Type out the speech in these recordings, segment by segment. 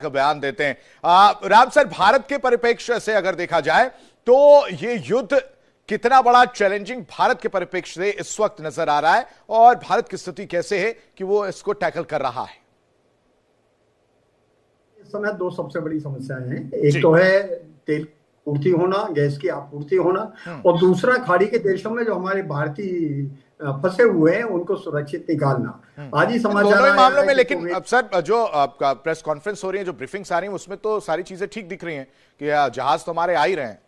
का बयान देते हैं। राम सर, भारत के परिप्रेक्ष्य से अगर देखा जाए तो ये युद्ध कितना बड़ा चैलेंजिंग भारत के परिप्रेक्ष्य से इस वक्त नजर आ रहा है और भारत की स्थिति कैसे है कि वो इसको टैकल कर रहा है? इस समय दो सबसे बड़ी समस्याएं हैं। एक तो है तेल पूर्ति होना, गैस की आपूर्ति होना, और दूसरा खाड़ी के देशों में जो हमारे भारतीय फंसे हुए हैं उनको सुरक्षित निकालना। आज ही समाचार दोनों ही मामलों में, कि लेकिन अब सर जो आपका प्रेस कॉन्फ्रेंस हो रही है, जो ब्रीफिंग्स आ रही है, उसमें तो सारी चीजें ठीक दिख रही हैं कि जहाज तो हमारे आ ही रहे हैं।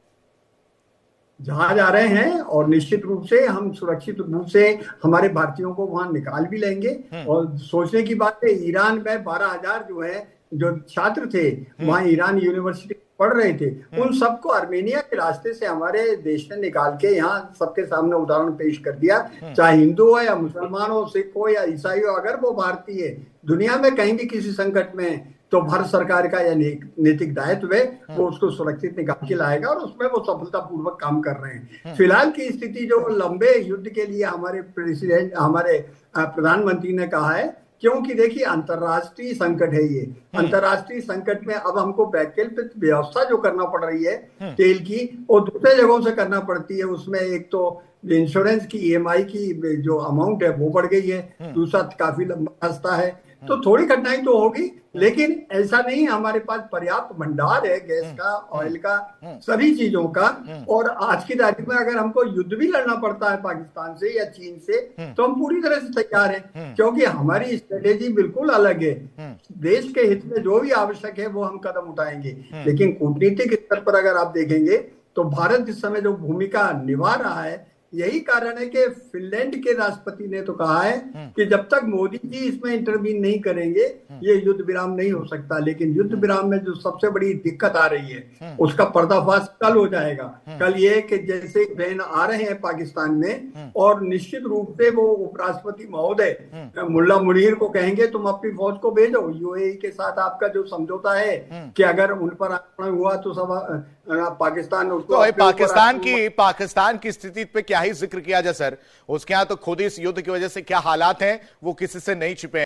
जहाज आ रहे हैं और निश्चित रूप से हम सुरक्षित रूप से हमारे भारतीयों को वहां निकाल भी लेंगे। और सोचने की बात है, ईरान में 12,000 जो छात्र थे वहां ईरान यूनिवर्सिटी पढ़ रहे थे, उन सबको आर्मेनिया के रास्ते से हमारे देश ने निकाल के यहाँ सबके सामने उदाहरण पेश कर दिया। चाहे हिंदू हो या मुसलमान हो, सिख हो या ईसाई हो, अगर वो भारतीय दुनिया में कहीं भी किसी संकट में, तो भारत सरकार का यह नैतिक दायित्व है, वो उसको सुरक्षित निकाल के लाएगा और उसमें वो सफलतापूर्वक काम कर रहे हैं। फिलहाल की स्थिति जो लंबे युद्ध के लिए हमारे प्रधानमंत्री ने कहा है, क्योंकि देखिए अंतरराष्ट्रीय संकट है ये। अंतरराष्ट्रीय संकट में अब हमको वैकल्पिक व्यवस्था जो करना पड़ रही है तेल की, और दूसरे जगहों से करना पड़ती है। उसमें एक तो इंश्योरेंस की ईएमआई की जो अमाउंट है वो बढ़ गई है, दूसरा काफी लंबा रास्ता है, तो थोड़ी कठिनाई तो होगी, लेकिन ऐसा नहीं, हमारे पास पर्याप्त भंडार है गैस का, ऑयल का, सभी चीजों का। और आज की तारीख में अगर हमको युद्ध भी लड़ना पड़ता है पाकिस्तान से या चीन से, तो हम पूरी तरह से तैयार हैं, क्योंकि हमारी स्ट्रेटेजी बिल्कुल अलग है। देश के हित में जो भी आवश्यक है वो हम कदम उठाएंगे। लेकिन कूटनीतिक स्तर पर अगर आप देखेंगे तो भारत इस समय जो भूमिका निभा रहा है, यही कारण है कि फिनलैंड के राष्ट्रपति ने तो कहा है कि जब तक मोदी जी इसमें इंटरवीन नहीं करेंगे ये युद्ध विराम नहीं हो सकता। लेकिन युद्ध विराम में जो सबसे बड़ी दिक्कत आ रही है उसका पर्दाफाश कल हो जाएगा। कल ये कि जैसे बहन आ रहे हैं पाकिस्तान में, और निश्चित रूप से वो उपराष्ट्रपति महोदय मुल्ला मुनीर को कहेंगे तुम अपनी फौज को भेजो। यूएई के साथ आपका जो समझौता है कि अगर उन पर आक्रमण हुआ तो सब पाकिस्तान उसको, तो पाकिस्तान की स्थिति पे क्या ही जिक्र किया जाए सर। उसके यहाँ तो खुद इस युद्ध की वजह से क्या हालात हैं वो किसी से नहीं छिपे।